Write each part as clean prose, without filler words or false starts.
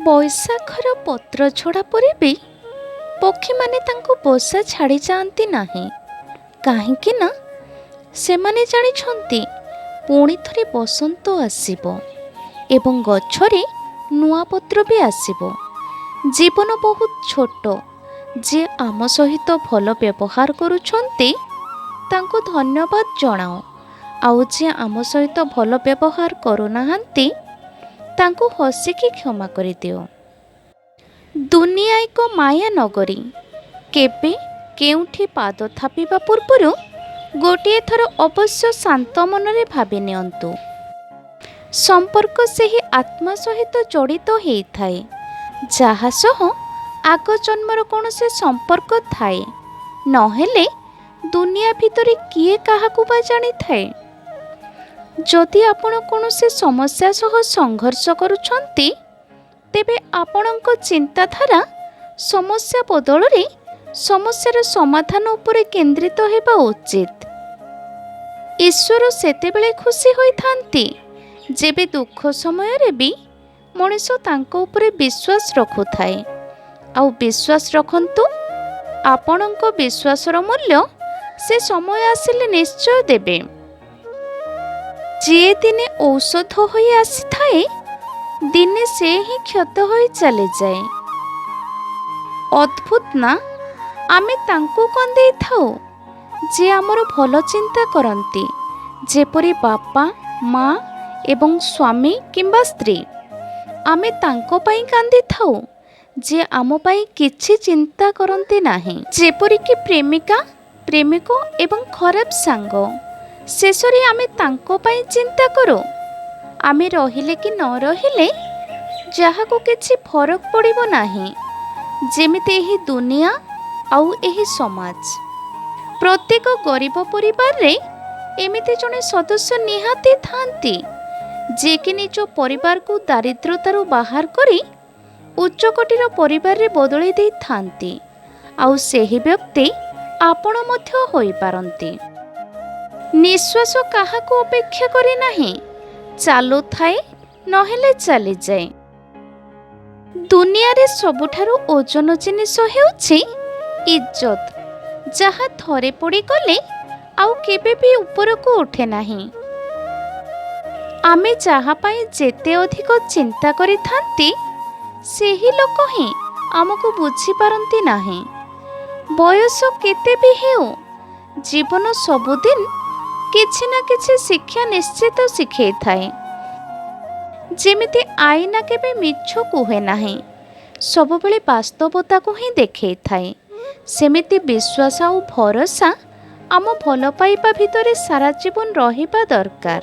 ବୈଶାଖର ପତ୍ର ଝଡ଼ା ପରେ ବି ପକ୍ଷୀମାନେ ତାଙ୍କୁ ବସା ଛାଡ଼ି ଯାଆନ୍ତି ନାହିଁ। କାହିଁକି ନା ସେମାନେ ଜାଣିଛନ୍ତି ପୁଣି ଥରେ ବସନ୍ତ ଆସିବ ଏବଂ ଗଛରେ ନୂଆ ପତ୍ର ବି ଆସିବ। ଜୀବନ ବହୁତ ଛୋଟ। ଯିଏ ଆମ ସହିତ ଭଲ ବ୍ୟବହାର କରୁଛନ୍ତି ତାଙ୍କୁ ଧନ୍ୟବାଦ ଜଣାଅ, ଆଉ ଯିଏ ଆମ ସହିତ ଭଲ ବ୍ୟବହାର କରୁନାହାନ୍ତି ତାଙ୍କୁ ହସିକି କ୍ଷମା କରିଦିଅ। ଦୁନିଆ ଏକ ମାୟା ନଗରୀ। କେବେ କେଉଁଠି ପାଦ ଥାପିବା ପୂର୍ବରୁ ଗୋଟିଏ ଥର ଅବଶ୍ୟ ଶାନ୍ତ ମନରେ ଭାବି ନିଅନ୍ତୁ। ସମ୍ପର୍କ ସେହି ଆତ୍ମା ସହିତ ଜଡ଼ିତ ହେଇଥାଏ ଯାହା ସହ ଆଗ ଜନ୍ମର କୌଣସି ସମ୍ପର୍କ ଥାଏ। ନହେଲେ ଦୁନିଆ ଭିତରେ କିଏ କାହାକୁ ବା ଜାଣିଥାଏ। ଯଦି ଆପଣ କୌଣସି ସମସ୍ୟା ସହ ସଂଘର୍ଷ କରୁଛନ୍ତି ତେବେ ଆପଣଙ୍କ ଚିନ୍ତାଧାରା ସମସ୍ୟା ବଦଳରେ ସମସ୍ୟାର ସମାଧାନ ଉପରେ କେନ୍ଦ୍ରିତ ହେବା ଉଚିତ। ଈଶ୍ୱର ସେତେବେଳେ ଖୁସି ହୋଇଥାନ୍ତି ଯେବେ ଦୁଃଖ ସମୟରେ ବି ମଣିଷ ତାଙ୍କ ଉପରେ ବିଶ୍ୱାସ ରଖୁଥାଏ। ଆଉ ବିଶ୍ୱାସ ରଖନ୍ତୁ, ଆପଣଙ୍କ ବିଶ୍ୱାସର ମୂଲ୍ୟ ସେ ସମୟ ଆସିଲେ ନିଶ୍ଚୟ ଦେବେ। ଯିଏ ଦିନେ ଔଷଧ ହୋଇ ଆସିଥାଏ ଦିନେ ସେ ହିଁ କ୍ଷତ ହୋଇ ଚାଲିଯାଏ। ଅଦ୍ଭୁତ ନା, ଆମେ ତାଙ୍କୁ କନ୍ଦେଇଥାଉ ଯିଏ ଆମର ଭଲ ଚିନ୍ତା କରନ୍ତି, ଯେପରି ବାପା, ମା ଏବଂ ସ୍ୱାମୀ କିମ୍ବା ସ୍ତ୍ରୀ। ଆମେ ତାଙ୍କ ପାଇଁ କାନ୍ଦିଥାଉ ଯିଏ ଆମ ପାଇଁ କିଛି ଚିନ୍ତା କରନ୍ତି ନାହିଁ, ଯେପରିକି ପ୍ରେମିକା, ପ୍ରେମିକ ଏବଂ ଖରାପ ସାଙ୍ଗ। ଶେଷରେ ଆମେ ତାଙ୍କ ପାଇଁ ଚିନ୍ତା କରୁ। ଆମେ ରହିଲେ କି ନ ରହିଲେ ଯାହାକୁ କିଛି ଫରକ ପଡ଼ିବ ନାହିଁ। ଯେମିତି ଏହି ଦୁନିଆ ଆଉ ଏହି ସମାଜ। ପ୍ରତ୍ୟେକ ଗରିବ ପରିବାରରେ ଏମିତି ଜଣେ ସଦସ୍ୟ ନିହାତି ଥାନ୍ତି ଯିଏକି ନିଜ ପରିବାରକୁ ଦାରିଦ୍ର୍ୟତାରୁ ବାହାର କରି ଉଚ୍ଚକୋଟୀର ପରିବାରରେ ବଦଳାଇ ଦେଇଥାନ୍ତି। ଆଉ ସେହି ବ୍ୟକ୍ତି ଆପଣ ମଧ୍ୟ ହୋଇପାରନ୍ତି। ନିଶ୍ୱାସ କାହାକୁ ଅପେକ୍ଷା କରେ ନାହିଁ, ଚାଲୁଥାଏ ନହେଲେ ଚାଲିଯାଏ। ଦୁନିଆରେ ସବୁଠାରୁ ଓଜନ ଜିନିଷ ହେଉଛି ଇଜ୍ଜତ, ଯାହା ଥରେ ପଡ଼ିଗଲେ ଆଉ କେବେ ବି ଉପରକୁ ଉଠେ ନାହିଁ। ଆମେ ଯାହା ପାଇଁ ଯେତେ ଅଧିକ ଚିନ୍ତା କରିଥାନ୍ତି ସେହି ଲୋକ ହିଁ ଆମକୁ ବୁଝିପାରନ୍ତି ନାହିଁ। ବୟସ କେତେ ବି ହେଉ, ଜୀବନ ସବୁଦିନ କିଛି ନା କିଛି ଶିକ୍ଷା ନିଶ୍ଚିତ ଶିଖେଇଥାଏ। ଯେମିତି ଆଇନା କେବେ ମିଛ କୁହେ ନାହିଁ, ସବୁବେଳେ ବାସ୍ତବତାକୁ ହିଁ ଦେଖେଇଥାଏ, ସେମିତି ବିଶ୍ୱାସ ଆଉ ଭରସା ଆମ ଭଲ ପାଇବା ଭିତରେ ସାରା ଜୀବନ ରହିବା ଦରକାର।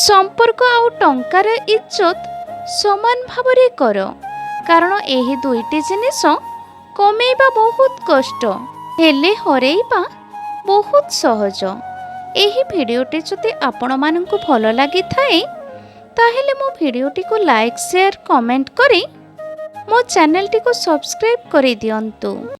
ସମ୍ପର୍କ ଆଉ ଟଙ୍କାର ଇଜ୍ଜତ ସମାନ ଭାବରେ କର, କାରଣ ଏହି ଦୁଇଟି ଜିନିଷ କମେଇବା ବହୁତ କଷ୍ଟ, ହେଲେ ହରେଇବା ବହୁତ ସହଜ। ଏହି ଭିଡ଼ିଓଟି ଯଦି ଆପଣମାନଙ୍କୁ ଭଲ ଲାଗିଥାଏ ତାହେଲେ ମୋ ଭିଡ଼ିଓଟିକୁ ଲାଇକ୍, ସେୟାର, କମେଣ୍ଟ କରି ମୋ ଚ୍ୟାନେଲଟିକୁ ସବସ୍କ୍ରାଇବ୍ କରିଦିଅନ୍ତୁ।